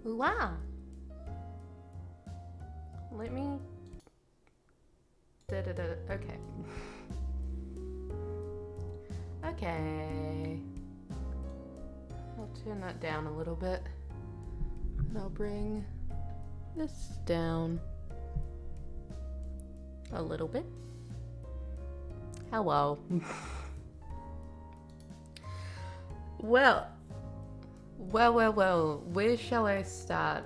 Wow. Let me. Okay. Okay. I'll turn that down a little bit. And I'll bring this down a little bit. Hello. Well. Where shall I start?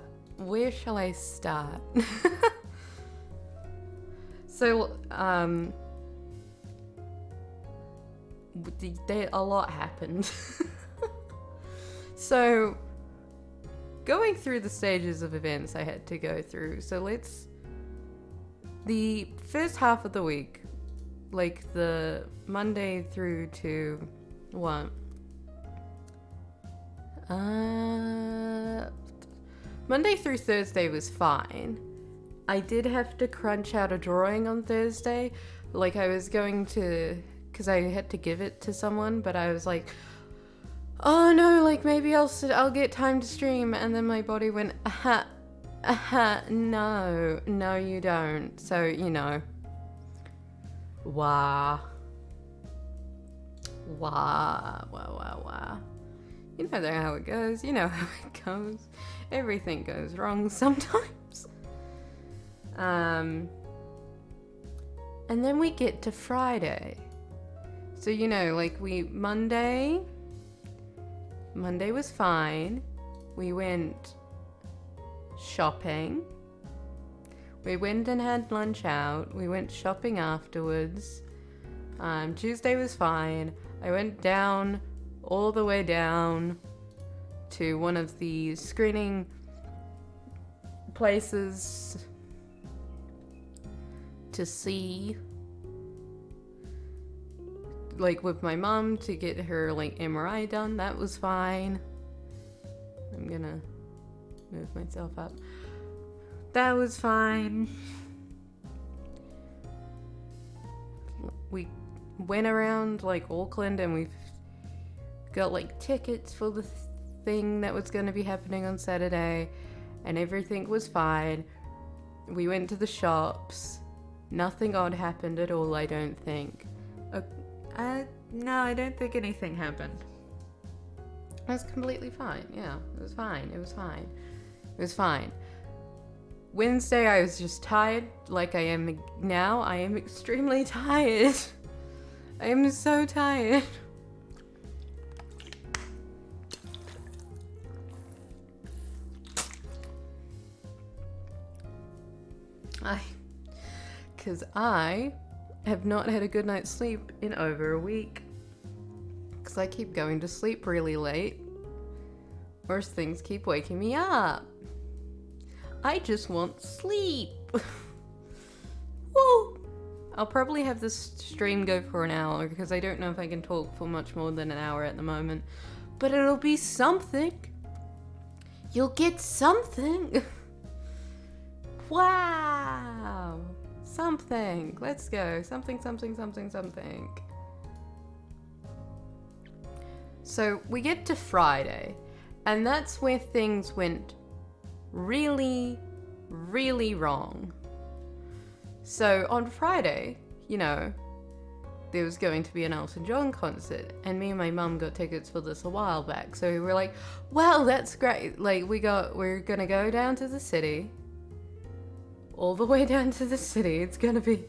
So, a lot happened. So, going through the stages of events I had to go through. So the first half of the week, like the Monday through to what? Monday through Thursday was fine. I did have to crunch out a drawing on Thursday. Like I was going to, because I had to give it to someone, but I was like, oh no, like maybe I'll get time to stream. And then my body went, no, you don't. So, you know, wah. You know how it goes. Everything goes wrong sometimes. And then we get to Friday. So, like Monday was fine. We went shopping. We went and had lunch out. We went shopping afterwards. Tuesday was fine. I went down, all the way down to one of the screening places to see, like with my mom, to get her like MRI done. That was fine. I'm gonna move myself up. That was fine. We went around like Auckland and we've got like tickets for the thing that was going to be happening on Saturday, and everything was fine. We went to the shops. Nothing odd happened at all, I don't think. No, I don't think anything happened. It was completely fine. Yeah, it was fine. Wednesday, I was just tired, like I am now. I am extremely tired. I am so tired. Because I have not had a good night's sleep in over a week. Because I keep going to sleep really late. Or things keep waking me up. I just want sleep. Woo! I'll probably have this stream go for an hour because I don't know if I can talk for much more than an hour at the moment. But it'll be something. You'll get something. Wow. Something. Let's go. Something. So we get to Friday, and that's where things went really, really wrong. So on Friday, there was going to be an Elton John concert, and me and my mum got tickets for this a while back. So we were like, well, that's great. Like we're gonna go down to the city. All the way down to the city. It's gonna be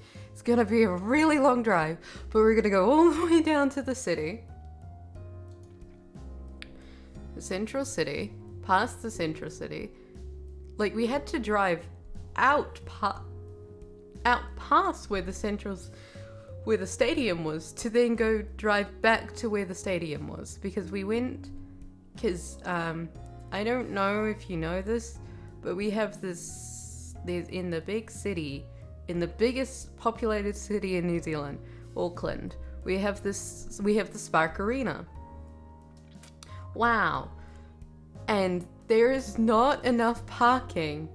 a really long drive, but we're gonna go all the way down to the city. The central city, past the central city. Like we had to drive out past where the stadium was, to then go drive back to where the stadium was, because I don't know if you know this, but we have there's in the big city, in the biggest populated city in New Zealand, Auckland, we have the Spark Arena. Wow. And there is not enough parking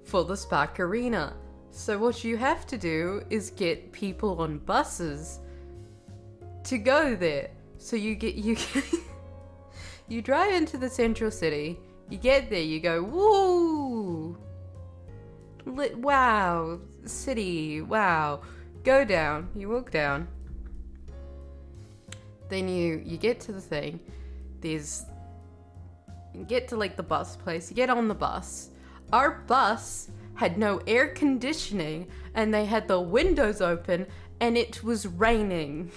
for the Spark Arena. So what you have to do is get people on buses to go there. So you drive into the central city, You get there, you go, woo! Wow, city, wow. Go down, you walk down. Then you get to the thing. You get to like the bus place, you get on the bus. Our bus had no air conditioning and they had the windows open and it was raining.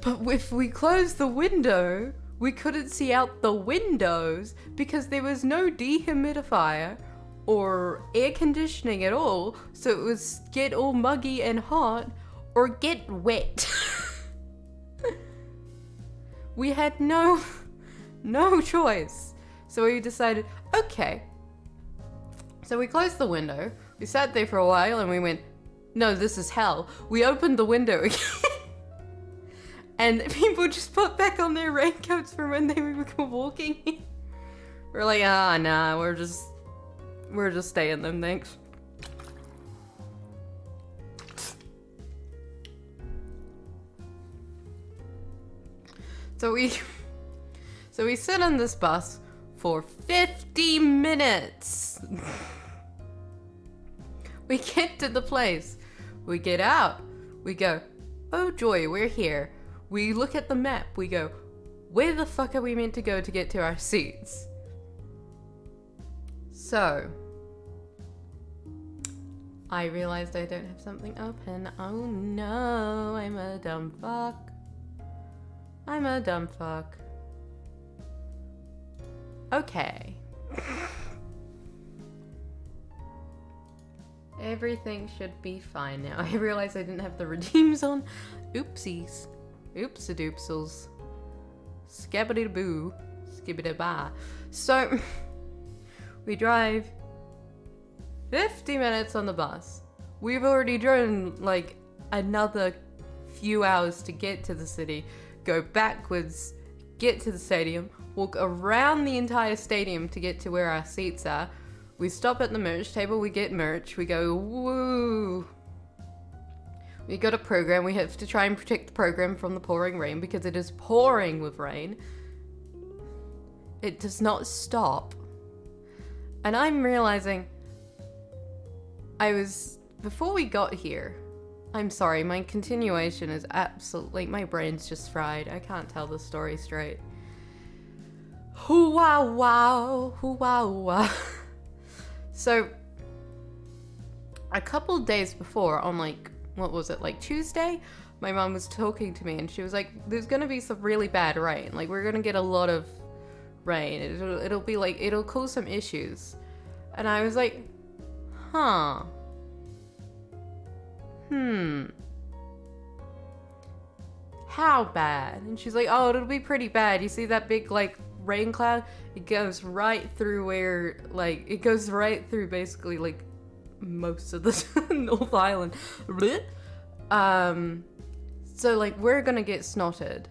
But if we closed the window, we couldn't see out the windows because there was no dehumidifier or air conditioning at all. So it was get all muggy and hot or get wet. We had no choice. So we decided, okay. So we closed the window. We sat there for a while and we went, no, this is hell. We opened the window again. And people just put back on their raincoats from when they were walking. We're like, nah, we're just staying them, thanks. So we sit on this bus for 50 minutes. We get to the place. We get out. We go, oh joy, we're here. We look at the map. We go, where the fuck are we meant to go to get to our seats? So, I realized I don't have something open. Oh no, I'm a dumb fuck. Okay. Everything should be fine now. I realized I didn't have the redeems on. Oopsies. Oops-a-doopsels. Skabbity-boo. Skibbity-ba. So, we drive 50 minutes on the bus. We've already driven like another few hours to get to the city, go backwards, get to the stadium, walk around the entire stadium to get to where our seats are. We stop at the merch table, we get merch, we go, woo! We got a program, we have to try and protect the program from the pouring rain because it is pouring with rain. It does not stop. And I'm realizing, before we got here, I'm sorry, my continuation is absolutely, my brain's just fried. I can't tell the story straight. Hoo-wow-wow, hoo-wow-wow. So, a couple days before, on like, what was it, like Tuesday? My mom was talking to me and she was like, there's gonna be some really bad rain. Like, we're gonna get a lot of rain. It'll be like, it'll cause some issues. And I was like, huh. How bad? And she's like, oh, it'll be pretty bad. You see that big, like, rain cloud? It goes right through where, like, it goes right through basically, like, most of the North Island. So, like, we're gonna get snotted.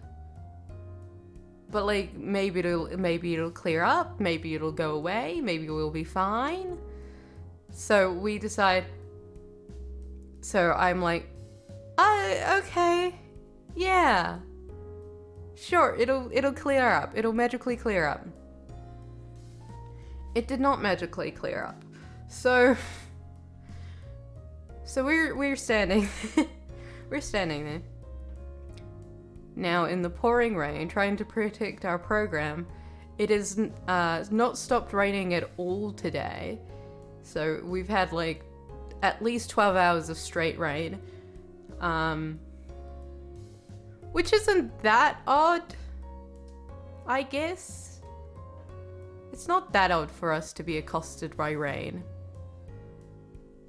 But, like, maybe it'll clear up. Maybe it'll go away. Maybe we'll be fine. So we decide. So I'm like, okay, yeah, sure, it'll clear up. It'll magically clear up. It did not magically clear up. So we're standing, we're standing there. Now in the pouring rain, trying to protect our program. It is not stopped raining at all today. So we've had like at least 12 hours of straight rain. Which isn't that odd, I guess. It's not that odd for us to be accosted by rain.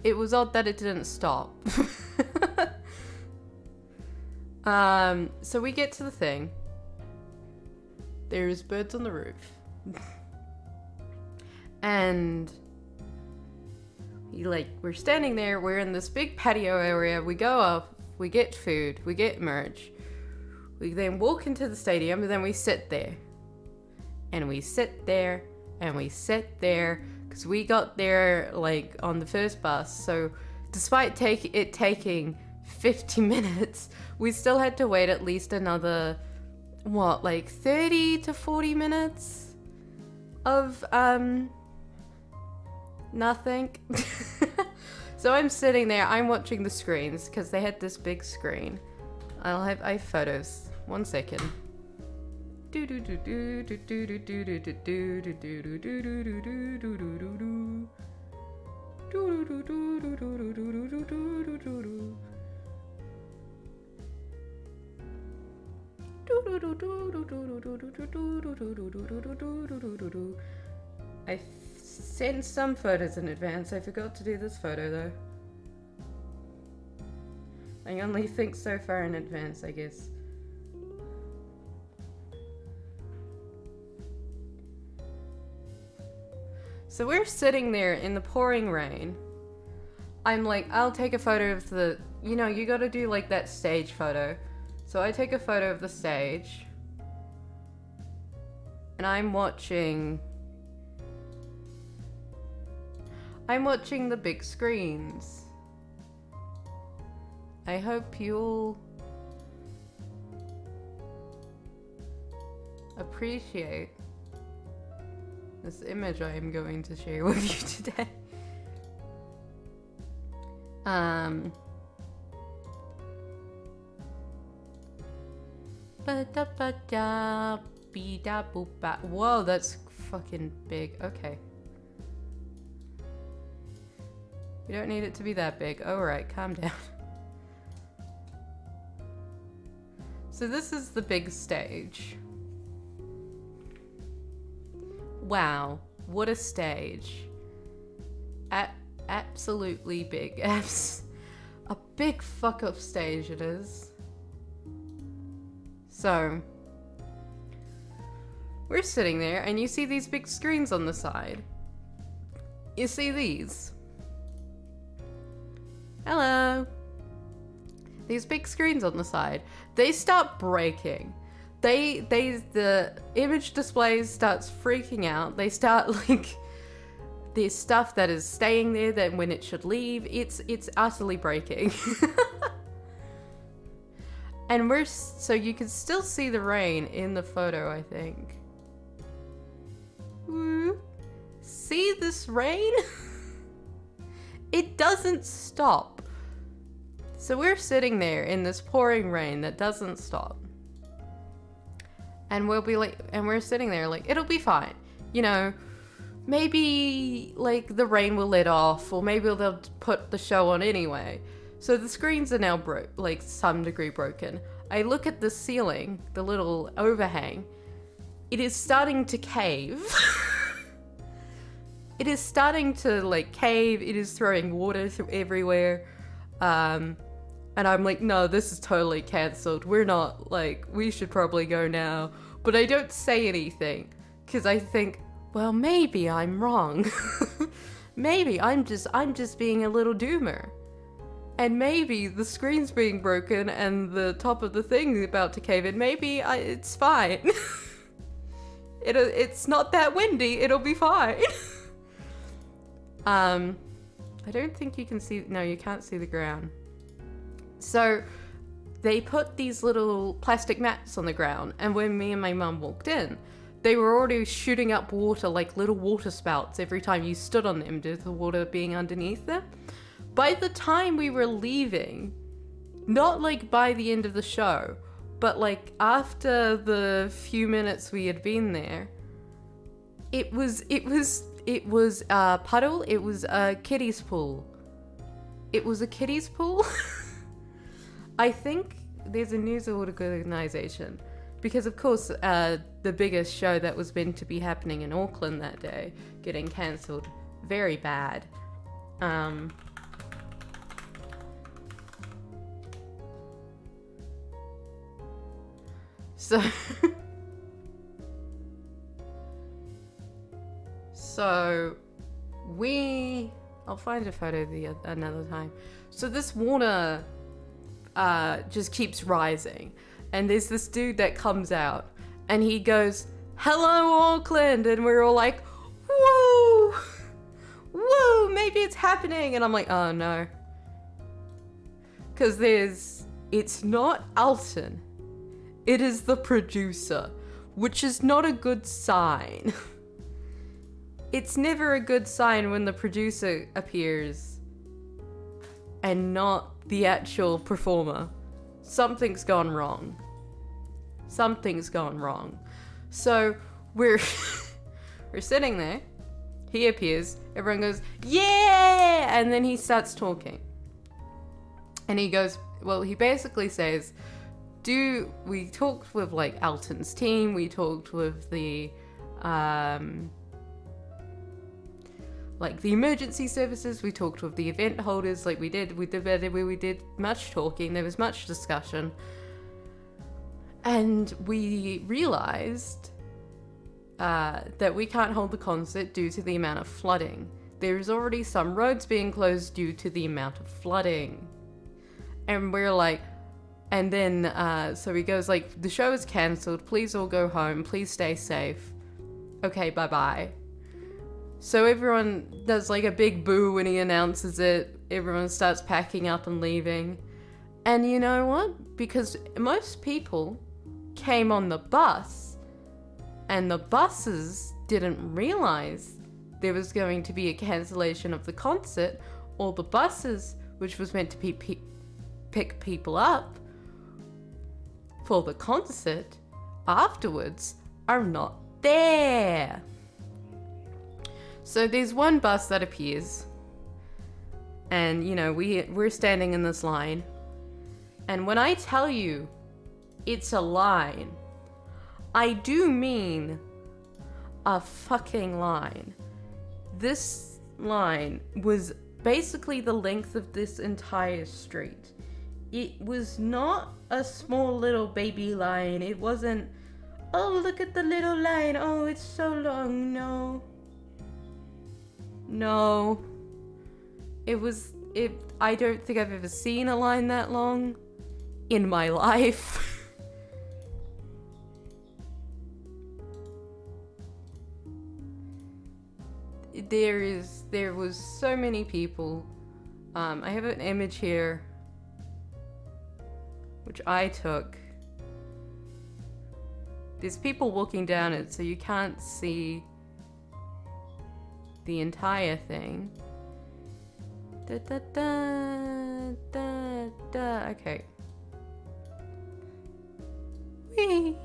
It was odd that it didn't stop. So we get to the thing. There's birds on the roof. And we're standing there, we're in this big patio area, we go up, we get food, we get merch, we then walk into the stadium, and then we sit there. And we sit there, and we sit there, because we got there, like, on the first bus, so despite it taking 50 minutes, we still had to wait at least another, 30 to 40 minutes? of nothing. So I'm sitting there, I'm watching the screens because they had this big screen. I have photos. 1 second. I sent some photos in advance. I forgot to do this photo though. I only think so far in advance, I guess. So we're sitting there in the pouring rain. I'm like, I'll take a photo of the, you know, you gotta do like that stage photo. So I take a photo of the stage. And I'm watching the big screens. I hope you'll appreciate this image I am going to share with you today. Whoa, that's fucking big. Okay. You don't need it to be that big. Alright, calm down. So this is the big stage. Wow, what a stage. Absolutely big. A big fuck up stage it is. So, we're sitting there and you see these big screens on the side. You see these? Hello. These big screens on the side, they start breaking. The image display starts freaking out. They start like, there's stuff that is staying there that when it should leave, it's utterly breaking. And so you can still see the rain in the photo, I think. Woo. See this rain? It doesn't stop. So we're sitting there in this pouring rain that doesn't stop. And we're sitting there like, it'll be fine. You know, maybe like the rain will let off, or maybe they'll put the show on anyway. So the screens are now some degree broken. I look at the ceiling, the little overhang. It is starting to cave. It is starting to like cave. It is throwing water through everywhere. And I'm like, no, this is totally cancelled. We're not, like, we should probably go now. But I don't say anything because I think, well, maybe I'm wrong. Maybe I'm just being a little doomer. And maybe the screen's being broken and the top of the thing is about to cave in. Maybe it's fine. It's not that windy. It'll be fine. I don't think you can see, no, you can't see the ground. So they put these little plastic mats on the ground, and when me and my mum walked in, they were already shooting up water like little water spouts every time you stood on them due to the water being underneath them. By the time we were leaving, not like by the end of the show, but like after the few minutes we had been there, it was a puddle. It was a kiddie's pool. It was a kiddie's pool. I think there's a news organisation because, of course, the biggest show that was meant to be happening in Auckland that day getting cancelled. Very bad. So I'll find a photo another time. So this water just keeps rising, and there's this dude that comes out and he goes, "Hello Auckland," and we're all like, "Woo, woo, maybe it's happening." And I'm like, oh no, because it's not Alton, it is the producer, which is not a good sign. it's never a good sign when the producer appears and not the actual performer. Something's gone wrong. Something's gone wrong. So we're we're sitting there. He appears. Everyone goes, yeah! And then he starts talking. And he goes, well, he basically says, we talked with like Alton's team. We talked with the like the emergency services, we talked with the event holders, like we did much talking, there was much discussion. And we realized that we can't hold the concert due to the amount of flooding. There is already some roads being closed due to the amount of flooding. And we're like, and then, so he goes like, the show is cancelled, please all go home, please stay safe. Okay, bye-bye. So everyone does like a big boo when he announces it. Everyone starts packing up and leaving. And you know what? Because most people came on the bus, and the buses didn't realize there was going to be a cancellation of the concert, or the buses, which was meant to pick people up for the concert afterwards, are not there. So there's one bus that appears, and you know, we're standing in this line, and when I tell you it's a line, I do mean a fucking line. This line was basically the length of this entire street. It was not a small little baby line. It wasn't, oh, look at the little line, oh, it's so long. No. I don't think I've ever seen a line that long in my life. There was so many people. I have an image here, which I took. There's people walking down it, so you can't see the entire thing. Da, da, da, da, da. Okay. Whee!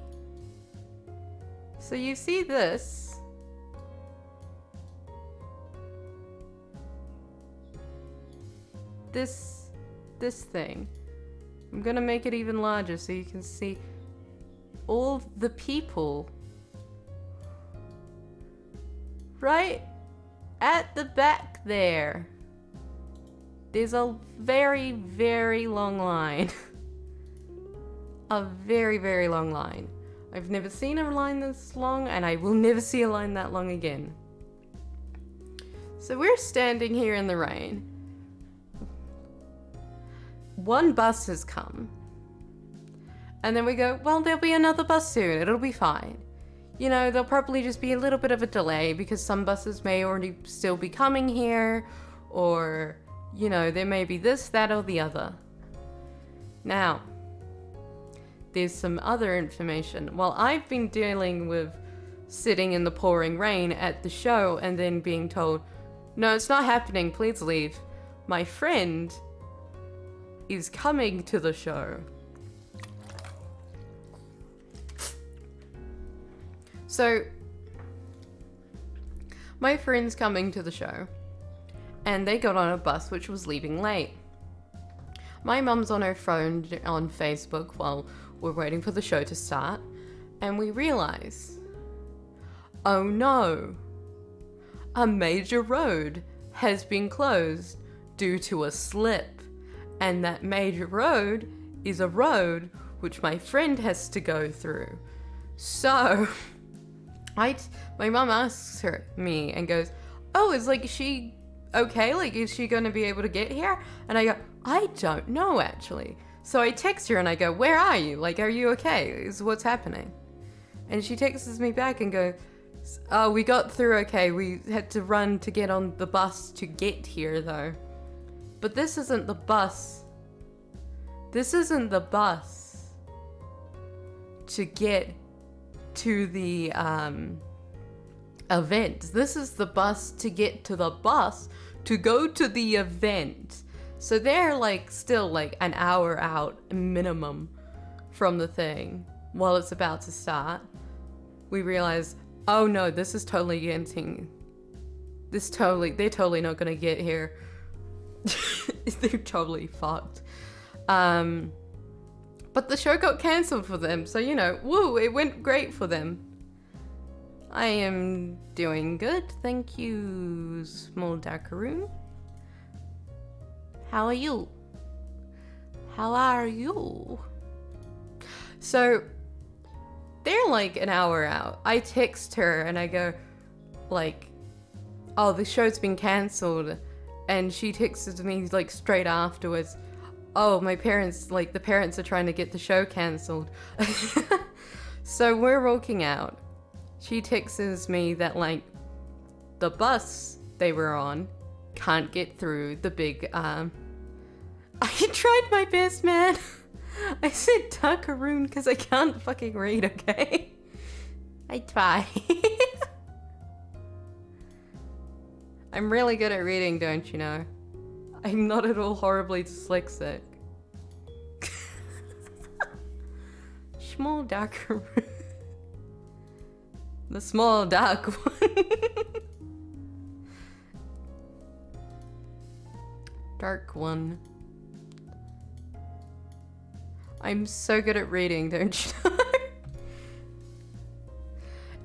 So you see this. This thing. I'm gonna make it even larger so you can see all the people right at the back there. There's a very, very long line. A very, very long line. I've never seen a line this long, and I will never see a line that long again. So we're standing here in the rain. One bus has come. And then we go, well, there'll be another bus soon. It'll be fine. You know, there'll probably just be a little bit of a delay because some buses may already still be coming here, or, you know, there may be this, that, or the other. Now, there's some other information. While I've been dealing with sitting in the pouring rain at the show and then being told, no, it's not happening, please leave, my friend is coming to the show. So, my friend's coming to the show, and they got on a bus which was leaving late. My mum's on her phone on Facebook while we're waiting for the show to start, and we realize, oh no, a major road has been closed due to a slip. And that major road is a road which my friend has to go through. So, my mum asks me and goes, oh, is she okay? Like, is she going to be able to get here? And I go, I don't know, actually. So I text her and I go, where are you? Like, are you okay? Is what's happening? And she texts me back and goes, oh, we got through okay. We had to run to get on the bus to get here, though. But this isn't the bus. This isn't the bus to get to the event. This is the bus to get to the bus to go to the event. So they're like still like an hour out minimum from the thing. While it's about to start, we realize, oh no, this is totally getting, they're totally not gonna get here. They're totally fucked. But the show got cancelled for them, so you know, woo, it went great for them. I am doing good, thank you, Small Dakaroon. How are you? How are you? So, they're like an hour out. I text her and I go, like, oh, the show's been cancelled. And she texts me like straight afterwards, oh, my parents, like the parents are trying to get the show cancelled. So we're walking out. She texts me that like the bus they were on can't get through the big, I tried my best, man. I said Dakaroon because I can't fucking read, okay? I try. I'm really good at reading, don't you know? I'm not at all horribly dyslexic. Small Dakaroon. The small dark one. Dark one. I'm so good at reading, don't you know?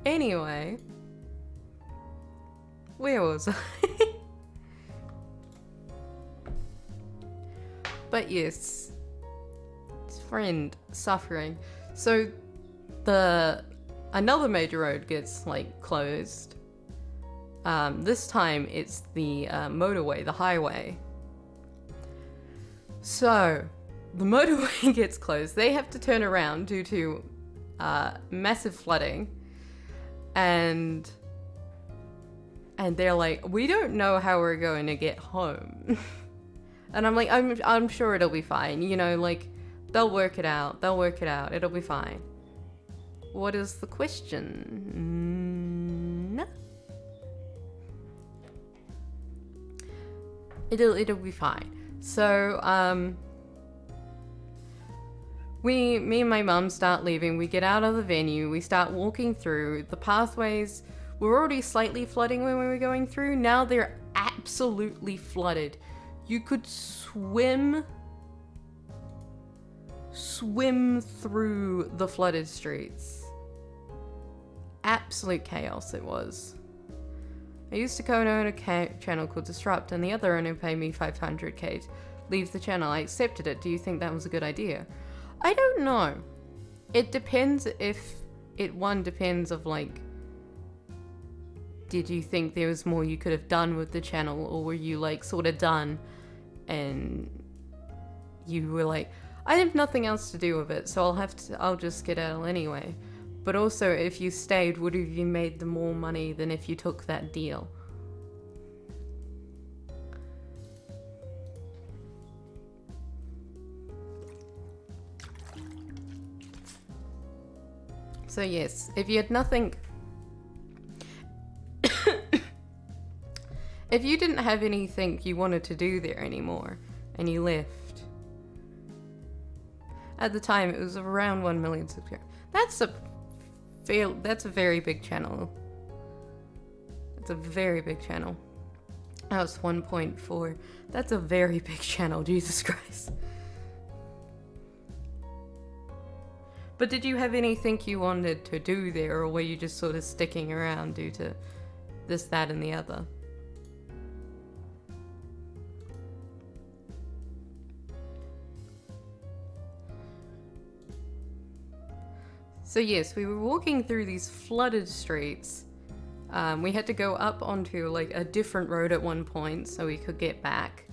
Anyway. Where was I? But yes. Friend suffering. So another major road gets like closed. This time it's the motorway, the highway. So the motorway gets closed. They have to turn around due to massive flooding, and they're like, we don't know how we're going to get home. And I'm like, I'm sure it'll be fine. You know, like they'll work it out. They'll work it out. It'll be fine. What is the question? It'll be fine. So, me and my mum start leaving. We get out of the venue. We start walking through. The pathways were already slightly flooding when we were going through. Now they're absolutely flooded. You could swim through the flooded streets. Absolute chaos it was. I used to co-own a channel called Disrupt, and the other owner paid me 500k to leave the channel. I accepted it. Do you think that was a good idea? I don't know. It depends if depends of like, did you think there was more you could have done with the channel, or were you like sort of done and you were like, I have nothing else to do with it, so I'll just skedaddle anyway. But also, if you stayed, would have you made the more money than if you took that deal? So yes, if you had nothing... if you didn't have anything you wanted to do there anymore, and you left... At the time, it was around 1 million subscribers. That's a very big channel. It's a very big channel. That was 1.4. That's a very big channel, Jesus Christ. But did you have anything you wanted to do there, or were you just sort of sticking around due to this, that, and the other? So yes, we were walking through these flooded streets. We had to go up onto like a different road at one point so we could get back.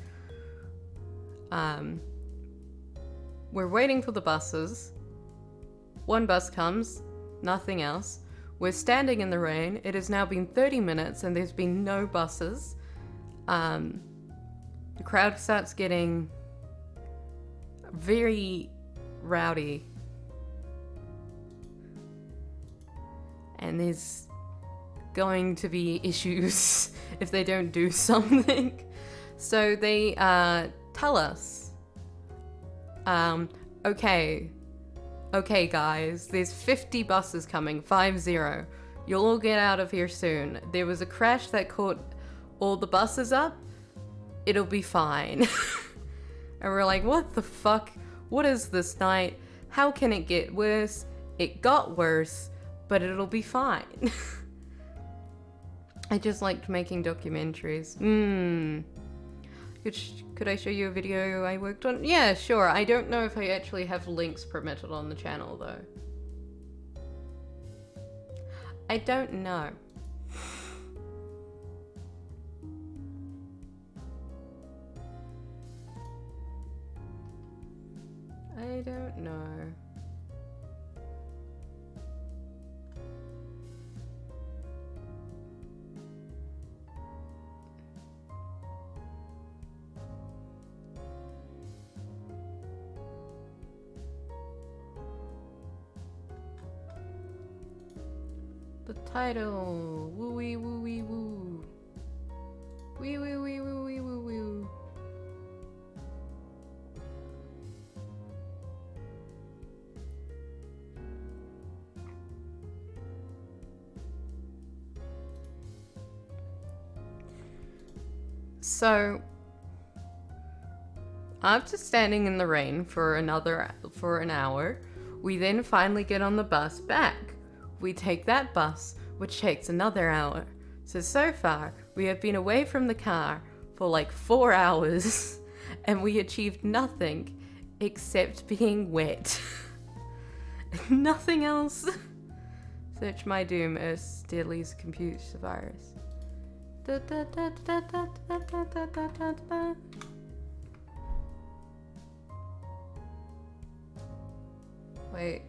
We're waiting for the buses. One bus comes, nothing else. We're standing in the rain. It has now been 30 minutes and there's been no buses. The crowd starts getting very rowdy. And there's going to be issues if they don't do something. So they tell us, okay guys, there's 50 buses coming, 50. You'll all get out of here soon. There was a crash that caught all the buses up. It'll be fine. And we're like, what the fuck? What is this night? How can it get worse? It got worse, but it'll be fine. I just liked making documentaries. Could I show you a video I worked on? Yeah, sure. I don't know if I actually have links permitted on the channel, though. I don't know. I don't know. The title. Woo wee woo wee woo. Wee wee wee woo wee woo woo. So, after standing in the rain for an hour, we then finally get on the bus back. We take that bus, which takes another hour. So far, we have been away from the car for like 4 hours, and we achieved nothing except being wet. Nothing else. Search my doom as deadliest computer virus. Wait.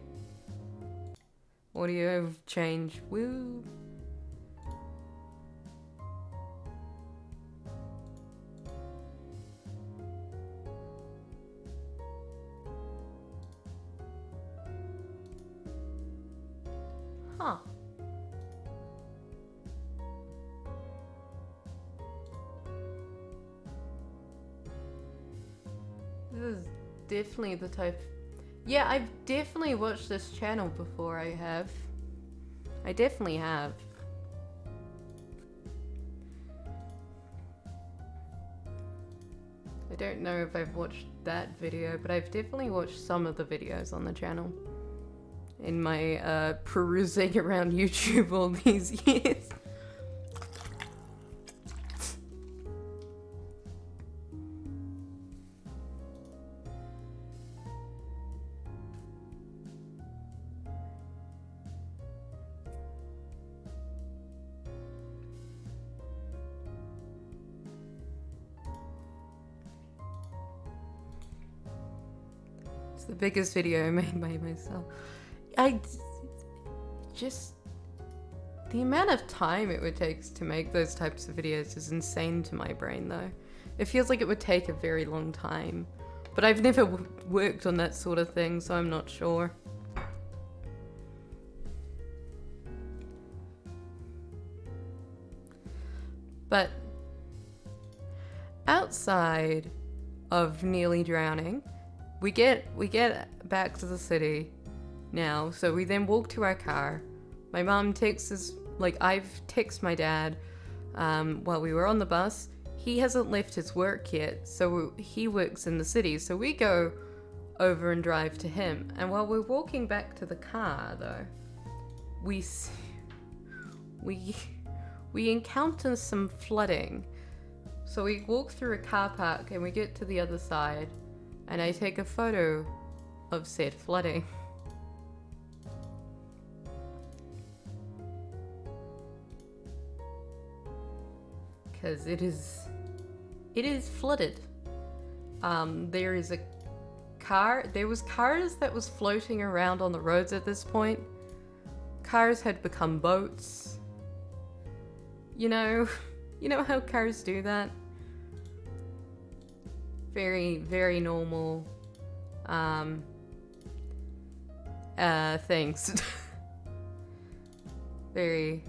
Audio change. Woo. Huh. This is definitely the type. Yeah, I've definitely watched this channel before. I definitely have. I don't know if I've watched that video, but I've definitely watched some of the videos on the channel in my perusing around YouTube all these years. It's the biggest video I made by myself. The amount of time it would take to make those types of videos is insane to my brain, though. It feels like it would take a very long time. But I've never worked on that sort of thing, so I'm not sure. But outside of nearly drowning, we get back to the city now, so we then walk to our car. My mom texts us, I've texted my dad while we were on the bus. He hasn't left his work yet, so he works in the city, so we go over and drive to him. And while we're walking back to the car, though, we encounter some flooding. So we walk through a car park and we get to the other side, and I take a photo of said flooding. Because it is flooded. There was cars that was floating around on the roads at this point. Cars had become boats. You know how cars do that? Very, very normal things. Very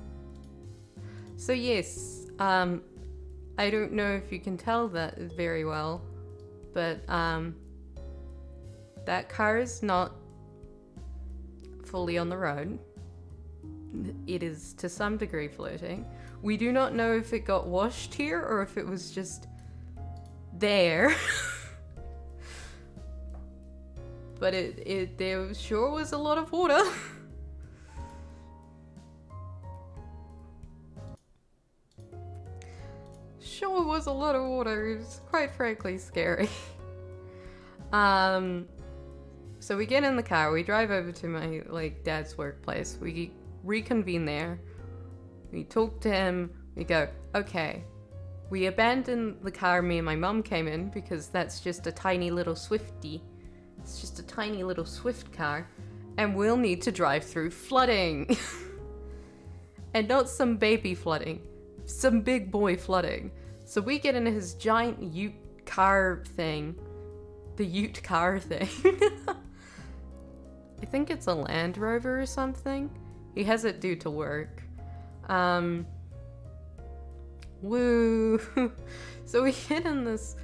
So yes, I don't know if you can tell that very well, but that car is not fully on the road. It is to some degree floating. We do not know if it got washed here or if it was just there. But there sure was a lot of water. Sure was a lot of water. It was quite frankly scary. So we get in the car, we drive over to my dad's workplace. We reconvene there. We talk to him. We go, okay. We abandon the car me and my mum came in because that's just a tiny little Swifty. It's just a tiny little Swift car. And we'll need to drive through flooding. And not some baby flooding. Some big boy flooding. So we get in his giant ute car thing. The ute car thing. I think it's a Land Rover or something. He has it due to work. Woo. So we get in his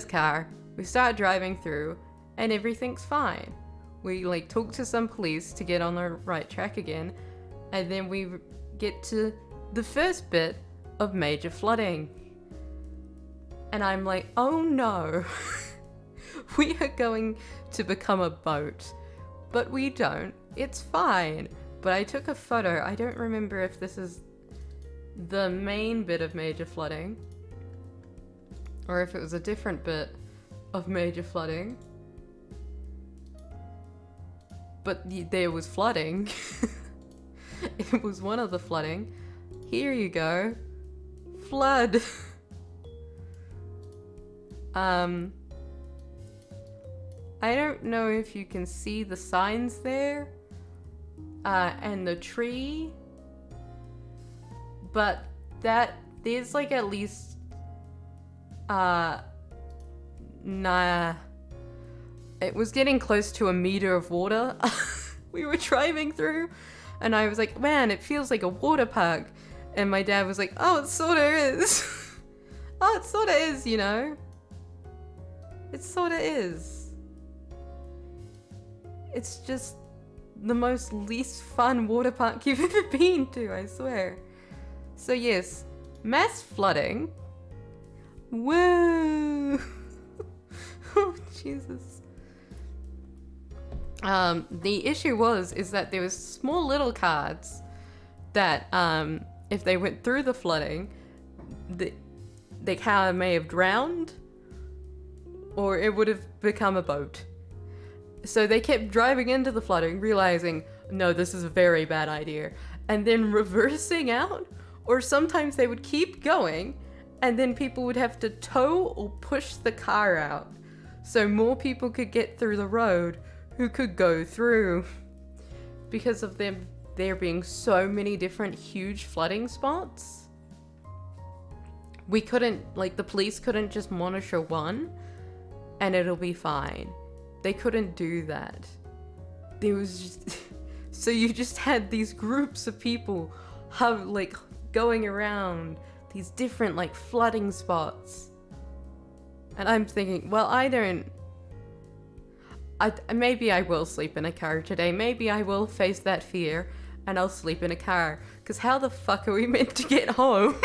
car, we start driving through, and everything's fine. We talk to some police to get on the right track again, and then we get to the first bit of major flooding. And I'm like, oh no. We are going to become a boat. But we don't. It's fine. But I took a photo. I don't remember if this is the main bit of major flooding or if it was a different bit of major flooding. But there was flooding. It was one of the flooding. Here you go. Flood. I don't know if you can see the signs there, and the tree, but there's at least, it was getting close to a meter of water. We were driving through, and I was like, man, it feels like a water park, and my dad was like, oh, it sorta is. Oh, it sorta is, you know. It sorta is. It's just the most least fun water park you've ever been to, I swear. So yes, mass flooding. Woo! Oh, Jesus. The issue is that there was small little carts that, if they went through the flooding, the car may have drowned, or it would have become a boat. So they kept driving into the flooding, realizing, no, this is a very bad idea, and then reversing out, or sometimes they would keep going, and then people would have to tow or push the car out, so more people could get through the road who could go through. Because of there being so many different huge flooding spots, we couldn't, the police couldn't just monitor one, and it'll be fine. They couldn't do that. There was just... So you just had these groups of people going around these different flooding spots. And I'm thinking, well, maybe I will sleep in a car today. Maybe I will face that fear and I'll sleep in a car. Because how the fuck are we meant to get home?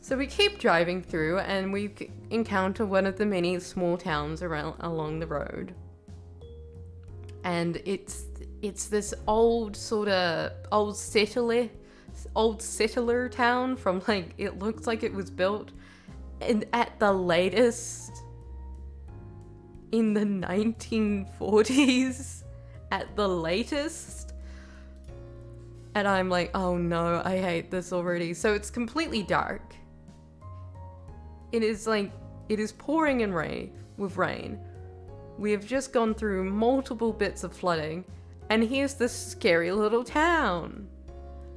So we keep driving through and we encounter one of the many small towns along the road. And it's this old settler town from it looks like it was built at the latest in the 1940s, at the latest. And I'm like, oh no, I hate this already. So it's completely dark. It is pouring in rain. We have just gone through multiple bits of flooding, and here's this scary little town.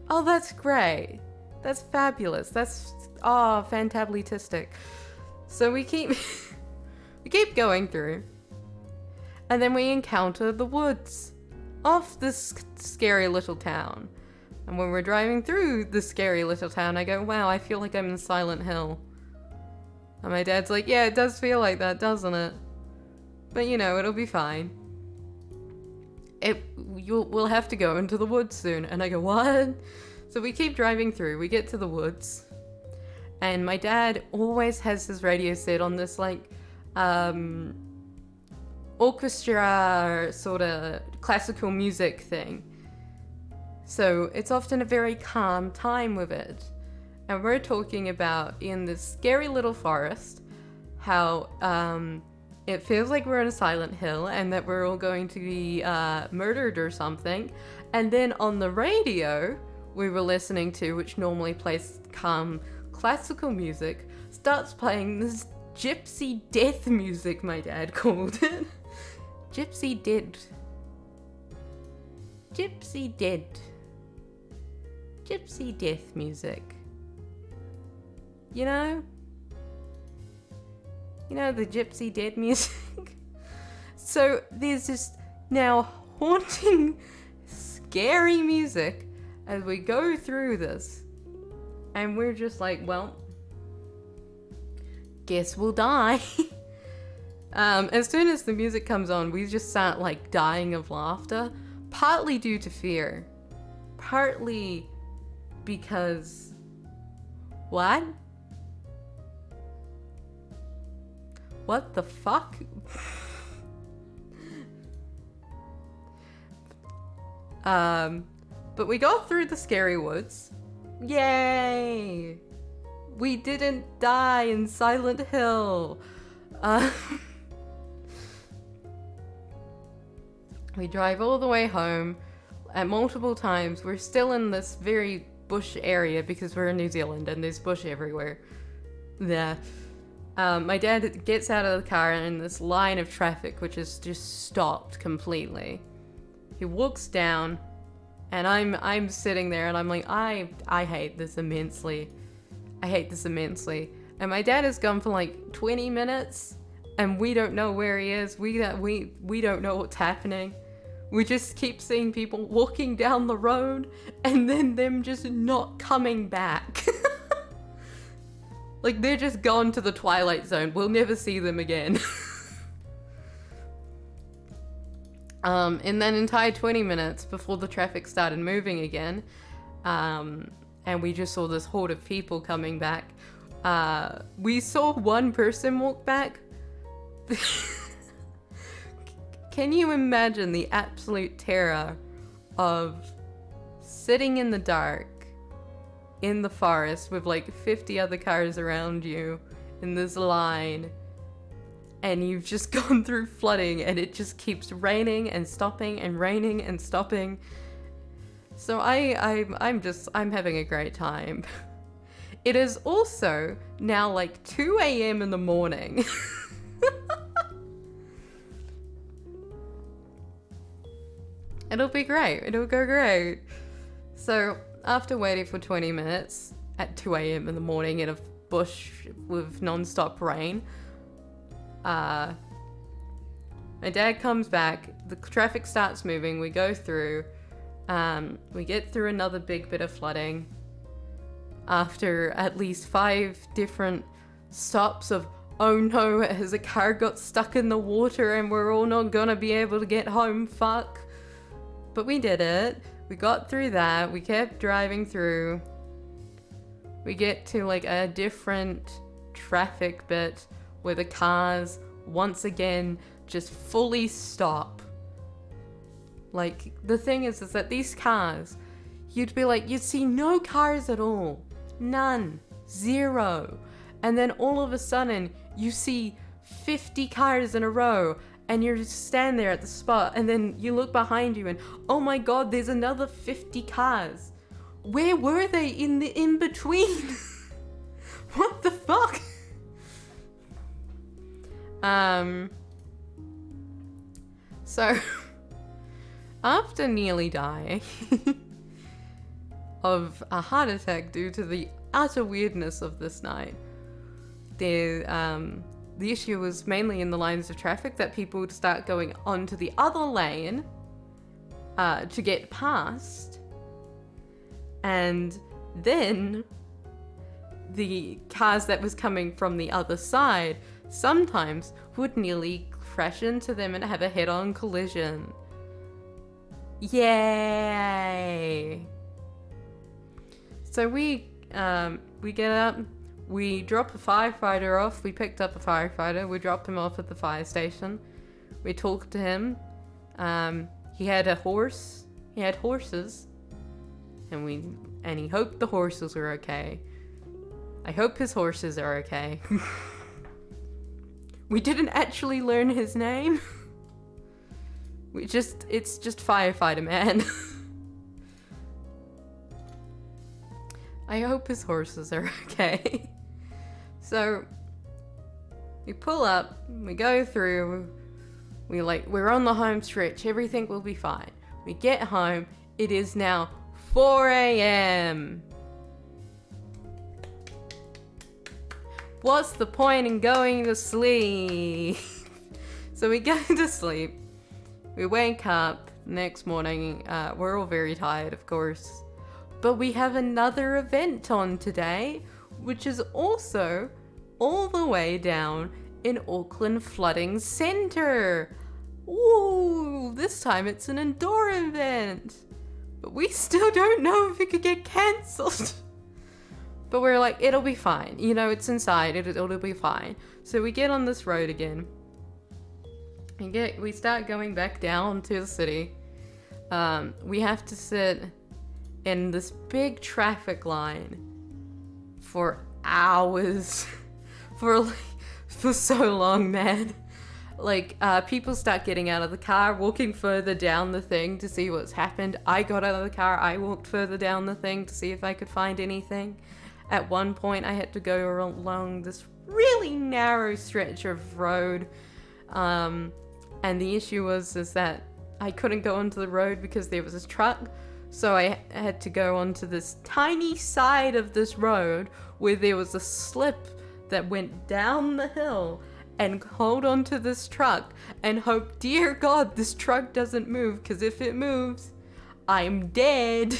Oh, that's great. That's fabulous. That's fantablistic. So we keep we keep going through, and then we encounter the woods. off this scary little town. And when we're driving through the scary little town, I go, wow, I feel like I'm in Silent Hill. And my dad's like, yeah, it does feel like that, doesn't it? But you know, it'll be fine. We'll have to go into the woods soon. And I go, what? So we keep driving through. We get to the woods. And my dad always has his radio set on this, like, orchestra sort of classical music thing. So it's often a very calm time with it. And we're talking about in this scary little forest how it feels like we're in a Silent Hill and that we're all going to be murdered or something. And then on the radio we were listening to, which normally plays calm classical music, starts playing this gypsy death music, my dad called it. Gypsy dead. Gypsy dead. Gypsy death music. You know the gypsy dead music? So there's this now haunting, scary music as we go through this. And we're just like, well, guess we'll die. As soon as the music comes on, we just start like dying of laughter. Partly due to fear. Partly because... What? What the fuck? But we got through the scary woods. Yay! We didn't die in Silent Hill. We drive all the way home. At multiple times, we're still in this very bush area because we're in New Zealand and there's bush everywhere. Yeah. My dad gets out of the car in this line of traffic which is just stopped completely. He walks down and I'm sitting there and I'm like, I hate this immensely. I hate this immensely. And my dad is gone for like 20 minutes and we don't know where he is. We don't know what's happening. We just keep seeing people walking down the road and then them just not coming back. Like they're just gone to the Twilight Zone. We'll never see them again. In that entire 20 minutes before the traffic started moving again, and we just saw this horde of people coming back, we saw one person walk back. Can you imagine the absolute terror of sitting in the dark in the forest with like 50 other cars around you in this line, and you've just gone through flooding and it just keeps raining and stopping and raining and stopping. So I'm having a great time. It is also now like 2 a.m. in the morning. It'll be great. It'll go great. So after waiting for 20 minutes at 2 a.m. in the morning in a bush with non-stop rain, my dad comes back, the traffic starts moving, we go through, we get through another big bit of flooding after at least 5 different stops of, oh no, has a car got stuck in the water and we're all not gonna be able to get home, fuck. But we did it. We got through that. We kept driving through. We get to like a different traffic bit where the cars once again just fully stop. Like the thing is that these cars, you'd see no cars at all. None. Zero. And then all of a sudden you see 50 cars in a row. And you stand there at the spot and then you look behind you and, oh my god, there's another 50 cars. Where were they in the in-between? What the fuck? So, after nearly dying of a heart attack due to the utter weirdness of this night, the issue was mainly in the lines of traffic that people would start going onto the other lane to get past. And then the cars that was coming from the other side sometimes would nearly crash into them and have a head-on collision. Yay! So we get up, we drop a firefighter off. We picked up a firefighter. We dropped him off at the fire station. We talked to him. He had a horse. He had horses, and he hoped the horses were okay. I hope his horses are okay. We didn't actually learn his name. It's just Firefighter Man. I hope his horses are okay. So we pull up, we go through, we're on the home stretch, everything will be fine. We get home, it is now 4 a.m. What's the point in going to sleep? So we go to sleep. We wake up next morning. We're all very tired, of course. But we have another event on today, which is also all the way down in Auckland Flooding Centre. Ooh, this time it's an indoor event. But we still don't know if it could get cancelled. But we're like, it'll be fine. You know, it's inside. It'll be fine. So we get on this road again. We start going back down to the city. We have to sit in this big traffic line for hours. for so long, man. People start getting out of the car, walking further down the thing to see what's happened. I got out of the car. I walked further down the thing to see if I could find anything. At one point, I had to go along this really narrow stretch of road. And the issue is that I couldn't go onto the road because there was this truck. So I had to go onto this tiny side of this road where there was a slip that went down the hill and hold onto this truck and hope, dear God, this truck doesn't move, because if it moves, I'm dead.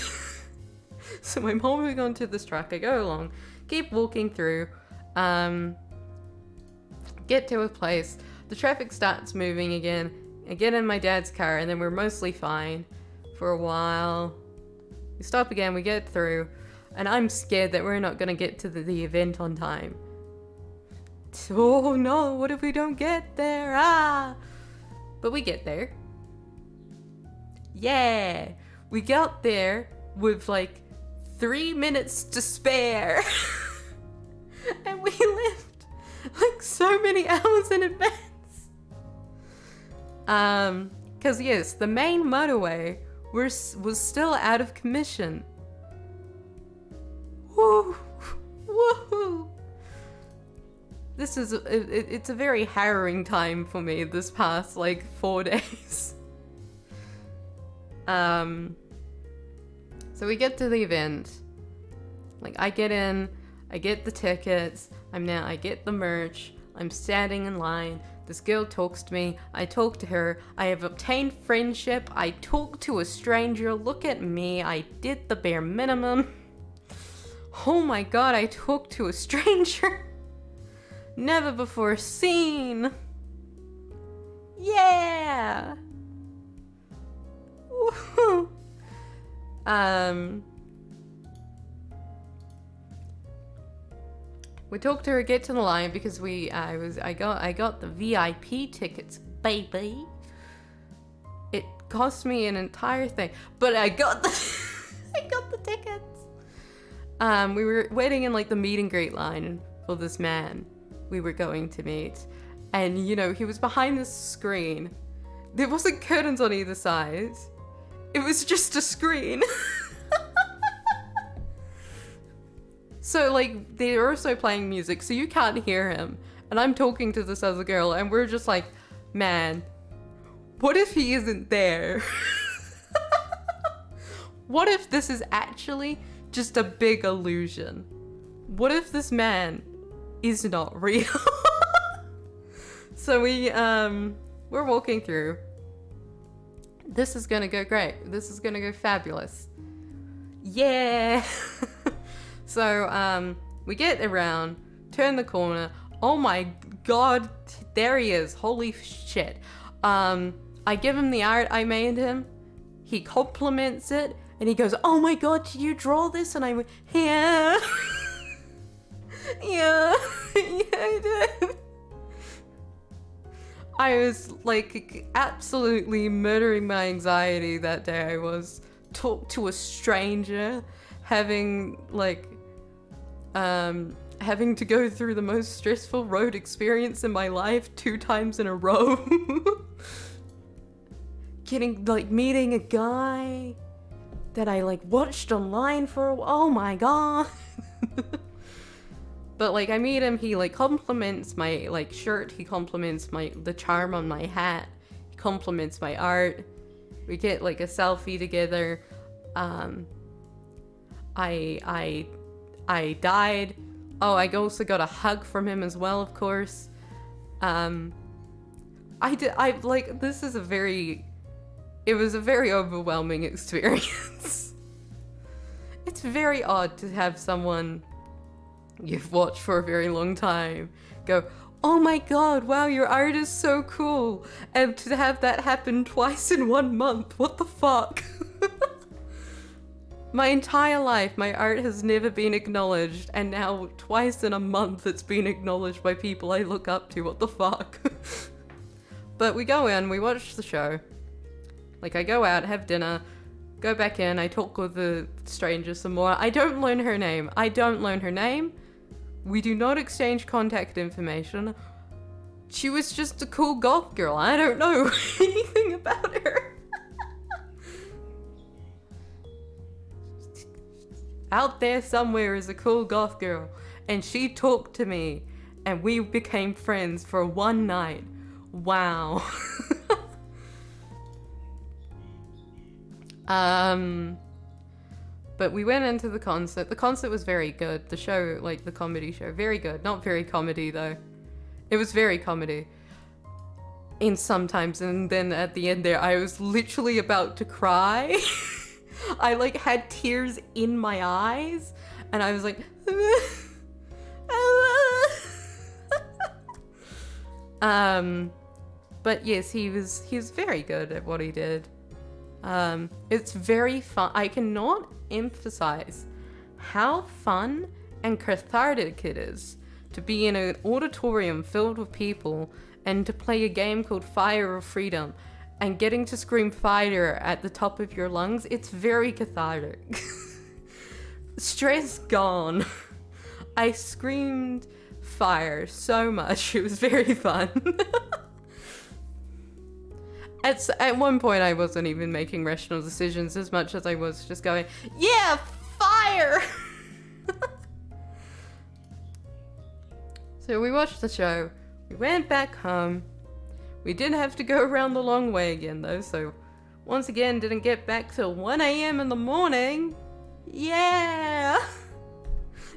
So I'm holding onto this truck. I go along, keep walking through, get to a place. The traffic starts moving again. I get in my dad's car, and then we're mostly fine for a while. We stop again, we get through, and I'm scared that we're not going to get to the event on time. Oh no, what if we don't get there? But we get there. Yeah! We got there with 3 minutes to spare. And we left so many hours in advance. Cause yes, the main motorway was still out of commission. Woo! Woohoo! It's a very harrowing time for me this past 4 days. So we get to the event. I get in, I get the tickets, I get the merch, I'm standing in line, this girl talks to me, I talk to her, I have obtained friendship, I talk to a stranger, look at me, I did the bare minimum. Oh my God, I talked to a stranger. Never before seen. Yeah! Woohoo! We talked to her, get to the line because I got the VIP tickets, baby. It cost me an entire thing, but I got the tickets. We were waiting in the meet and greet line for this man we were going to meet, and he was behind this screen. There wasn't curtains on either side. It was just a screen. So they're also playing music, so you can't hear him. And I'm talking to this other girl, and we're just man, what if he isn't there? What if this is actually just a big illusion? What if this man is not real? So we're walking through. This is gonna go great. This is gonna go fabulous. Yeah. So we get around, turn the corner. Oh my god, there he is. Holy shit. I give him the art I made him. He compliments it and he goes, "Oh my god, did you draw this?" And I went, "Yeah." Yeah. Yeah, I did. I was like absolutely murdering my anxiety that day. I was talk to a stranger, having to go through the most stressful road experience in my life 2 times in a row. Meeting a guy that I watched online for a while. Oh my god. But I meet him, he compliments my shirt, he compliments the charm on my hat, he compliments my art. We get a selfie together. I died. Oh, I also got a hug from him as well, of course. It was a very overwhelming experience. It's very odd to have someone you've watched for a very long time go, "Oh my god, wow, your art is so cool," and to have that happen twice in 1 month, what the fuck? My entire life, my art has never been acknowledged, and now twice in a month it's been acknowledged by people I look up to. What the fuck? But we go in, we watch the show. I go out, have dinner, go back in, I talk with the stranger some more. I don't learn her name. We do not exchange contact information. She was just a cool goth girl. I don't know anything about her. Out there somewhere is a cool goth girl, and she talked to me, and we became friends for one night. Wow. But we went into the concert. The concert was very good. The show, the comedy show, very good. Not very comedy though. It was very comedy in sometimes, and then at the end there, I was literally about to cry. I had tears in my eyes, and I was like, but yes, he was very good at what he did. It's very fun. I cannot emphasize how fun and cathartic it is to be in an auditorium filled with people and to play a game called Fire of Freedom and getting to scream fire at the top of your lungs. It's very cathartic. Stress gone. I screamed fire so much. It was very fun. At one point, I wasn't even making rational decisions as much as I was just going, "Yeah, fire!" So we watched the show. We went back home. We didn't have to go around the long way again, though, so once again, didn't get back till 1 a.m. in the morning. Yeah!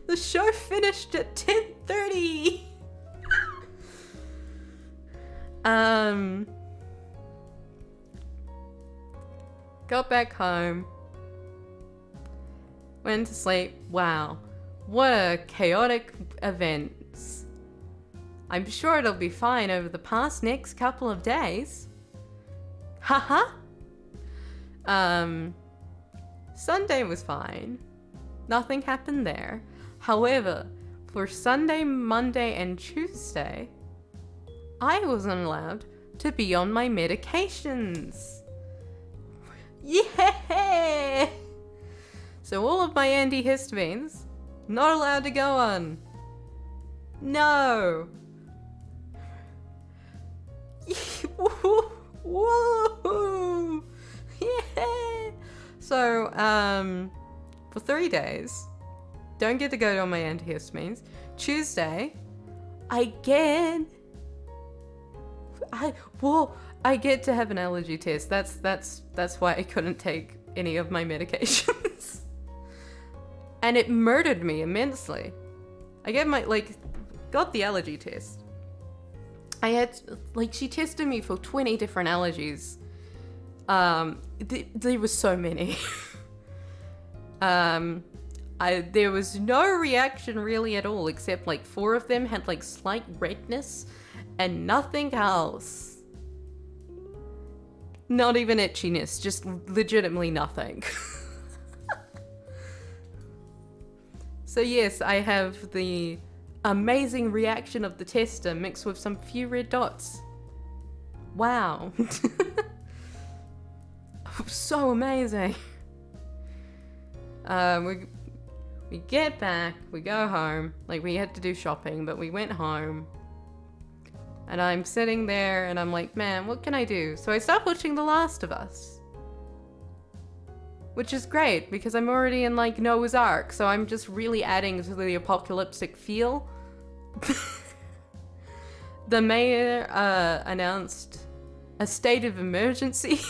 The show finished at 10:30. Got back home, went to sleep. Wow, what a chaotic events. I'm sure it'll be fine over the past next couple of days. Haha. Sunday was fine. Nothing happened there. However, for Sunday, Monday, and Tuesday, I wasn't allowed to be on my medications. Yeah! So all of my antihistamines, not allowed to go on. No! Woo! Yeah! So, for 3 days, don't get to go on my antihistamines. Tuesday, I get to have an allergy test. That's why I couldn't take any of my medications. And it murdered me immensely. I got the allergy test. I had, she tested me for 20 different allergies. There was so many. There was no reaction really at all, except like 4 of them had like slight redness and nothing else. Not even itchiness, just legitimately nothing. So yes, I have the amazing reaction of the tester mixed with some few red dots. Wow. So amazing. We get back, we go home. Like, we had to do shopping, but we went home. And I'm sitting there and I'm like, man, what can I do? So I start watching The Last of Us. Which is great because I'm already in like Noah's Ark, so I'm just really adding to the apocalyptic feel. The mayor announced a state of emergency.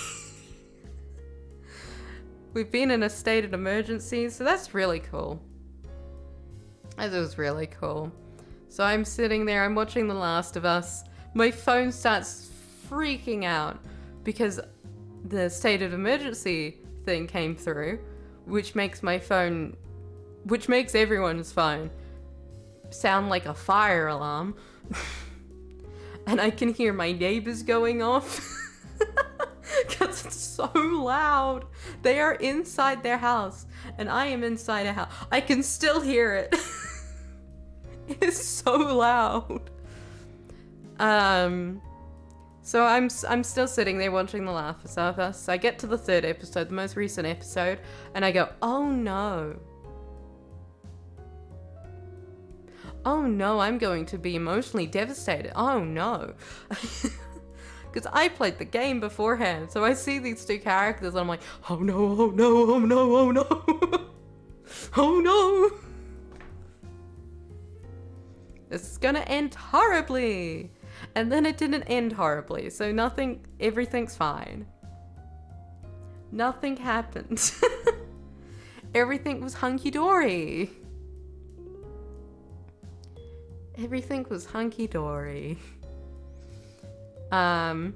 We've been in a state of emergency, so that's really cool. That was really cool. So I'm sitting there, I'm watching The Last of Us. My phone starts freaking out because the state of emergency thing came through, which makes everyone's phone sound like a fire alarm. And I can hear my neighbors going off because it's so loud. They are inside their house and I am inside a house. I can still hear it. It is so loud. So I'm still sitting there watching The Last of Us. I get to the 3rd episode, the most recent episode, and I go, oh no. Oh no, I'm going to be emotionally devastated. Oh no. Because I played the game beforehand, so I see these 2 characters and I'm like, oh no, oh no, oh no, oh no. Oh no. This is gonna end horribly. And then it didn't end horribly, so everything's fine. Nothing happened. Everything was hunky-dory. Everything was hunky-dory. So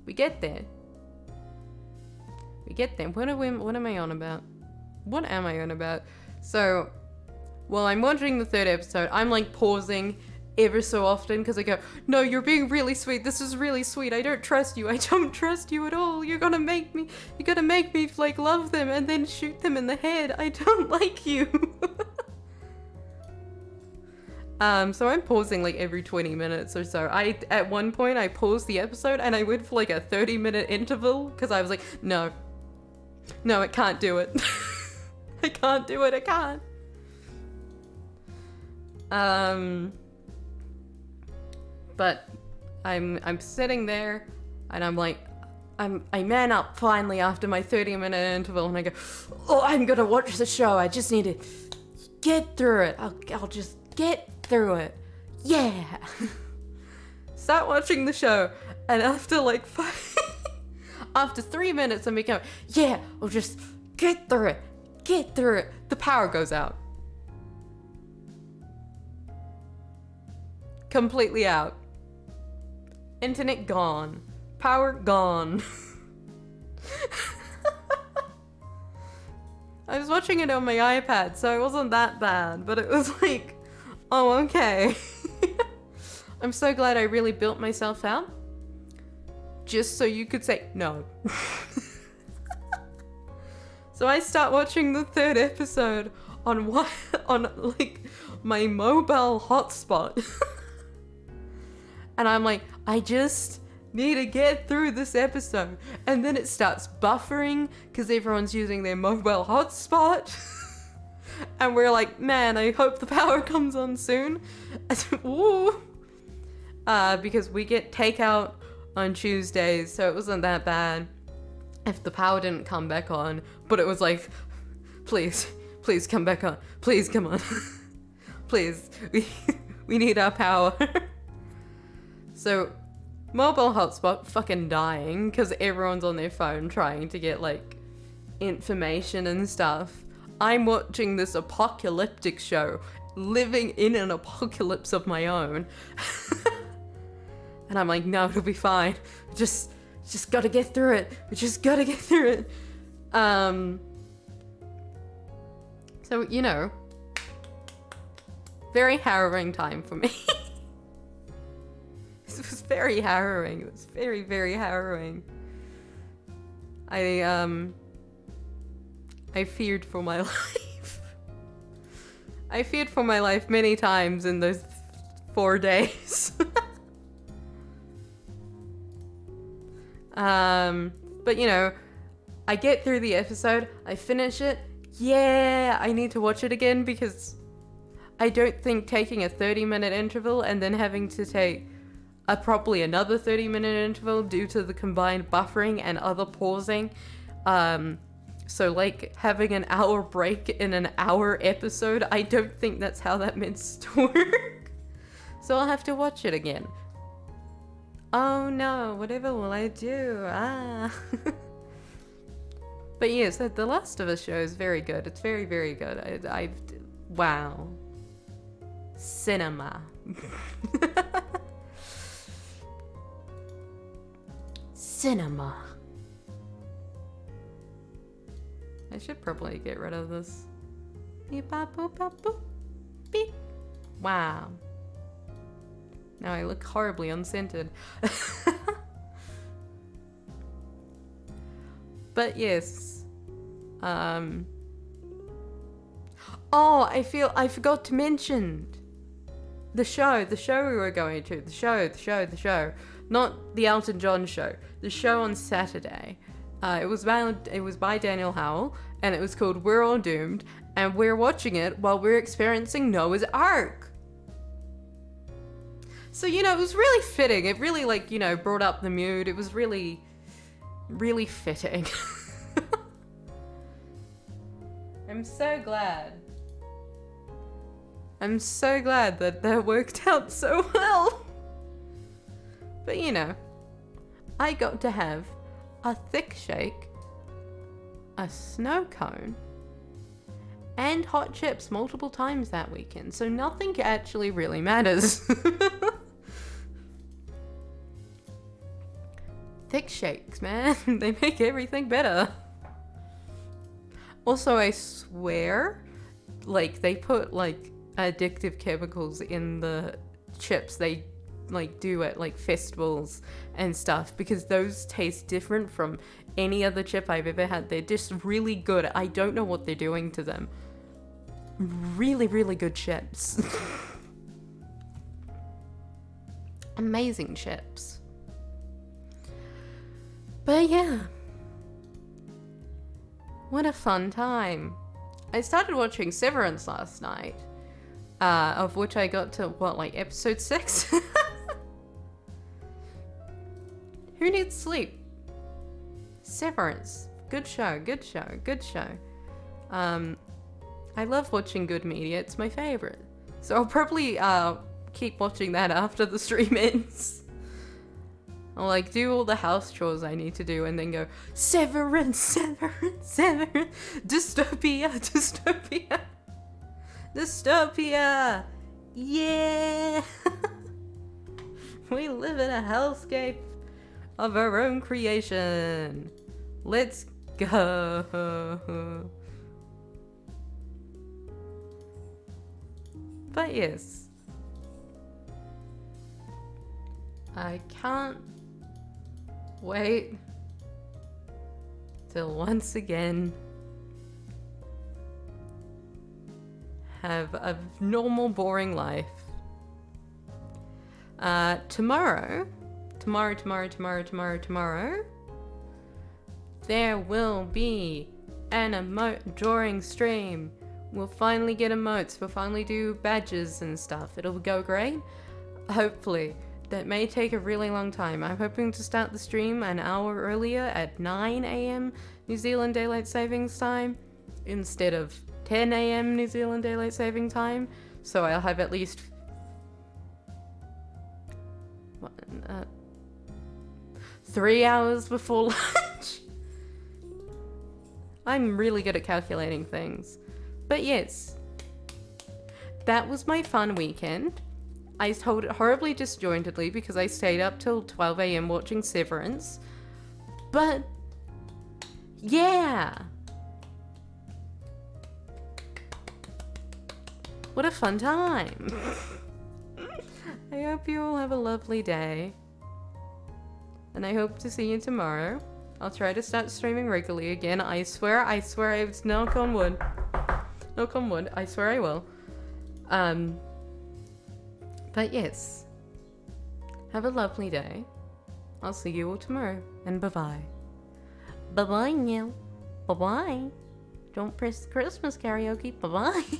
we get there. What am I on about? What am I on about? So, while I'm watching the 3rd episode, I'm like pausing ever so often because I go, no, you're being really sweet. This is really sweet. I don't trust you. I don't trust you at all. You're gonna make me like love them and then shoot them in the head. I don't like you. So I'm pausing like every 20 minutes or so. At one point I paused the episode and I went for like a 30-minute interval because I was like, no, I can't do it. I can't do it. I can't. But I'm sitting there and I'm like, I man up finally after my 30-minute interval and I go, oh, I'm gonna watch the show. I just need to get through it. I'll just get through it. Yeah. Start watching the show and after like after 3 minutes I'm going, yeah, I'll just get through it. The power goes out. Completely out. Internet gone. Power gone. I was watching it on my iPad, so it wasn't that bad, but it was like, oh, okay. I'm so glad I really built myself out. Just so you could say no. So I start watching the 3rd episode on like my mobile hotspot. And I'm like, I just need to get through this episode. And then it starts buffering because everyone's using their mobile hotspot. And we're like, man, I hope the power comes on soon. Ooh. Because we get takeout on Tuesdays, so it wasn't that bad if the power didn't come back on. But it was like, please come back on. Please come on. Please, we need our power. So, mobile hotspot fucking dying because everyone's on their phone trying to get like information and stuff. I'm watching this apocalyptic show, living in an apocalypse of my own. And I'm like, no, it'll be fine. Just gotta get through it. We just gotta get through it. So, you know, very harrowing time for me. It was very harrowing. It was very, very harrowing. I feared for my life. I feared for my life many times in those 4 days. But you know, I get through the episode, I finish it. Yeah, I need to watch it again because I don't think taking a 30-minute interval and then having to take probably another 30-minute interval due to the combined buffering and other pausing. So like having an hour break in an hour episode, I don't think that's how that meant to work. So I'll have to watch it again. Oh no, whatever will I do? But yes, The Last of Us show is very good. It's very, very good. Wow. Cinema. Cinema. I should probably get rid of this. Beep, bop, boop, bop, boop. Beep. Wow. Now I look horribly unscented. But yes. Oh, I forgot to mention the show we were going to. The show. Not the Elton John show. The show on Saturday. It was by Daniel Howell, and it was called We're All Doomed, and we're watching it while we're experiencing Noah's Ark. So, you know, it was really fitting. It really, like, you know, brought up the mood. It was really, really fitting. I'm so glad that worked out so well. But, you know, I got to have a thick shake, a snow cone, and hot chips multiple times that weekend. So nothing actually really matters. Thick shakes, man. They make everything better. Also, I swear, like, they put, like, addictive chemicals in the chips they, like, do at, like, festivals and stuff, because those taste different from any other chip I've ever had. They're just really good. I don't know what they're doing to them. Really, really good chips. Amazing chips. But yeah, what a fun time. I started watching Severance last night, of which I got to, like episode 6? Who needs sleep? Severance. Good show. I love watching good media. It's my favorite. So I'll probably keep watching that after the stream ends. I'll like do all the house chores I need to do and then go, Severance, dystopia, yeah. We live in a hellscape of our own creation. Let's go. But yes, I can't wait till once again have a normal, boring life. Tomorrow, there will be an emote drawing stream. We'll finally get emotes. We'll finally do badges and stuff. It'll go great. Hopefully. That may take a really long time. I'm hoping to start the stream an hour earlier at 9 a.m. New Zealand Daylight Savings Time instead of 10 a.m. New Zealand Daylight Saving Time. So I'll have at least 3 hours before lunch. I'm really good at calculating things. But yes, that was my fun weekend. I told it horribly disjointedly because I stayed up till 12 a.m. watching Severance. But, yeah. What a fun time. I hope you all have a lovely day. And I hope to see you tomorrow. I'll try to start streaming regularly again. I swear, it's knock on wood. Knock on wood, I swear I will. But yes. Have a lovely day. I'll see you all tomorrow. And bye-bye. Bye-bye now. Bye-bye. Don't press Christmas karaoke. Bye-bye.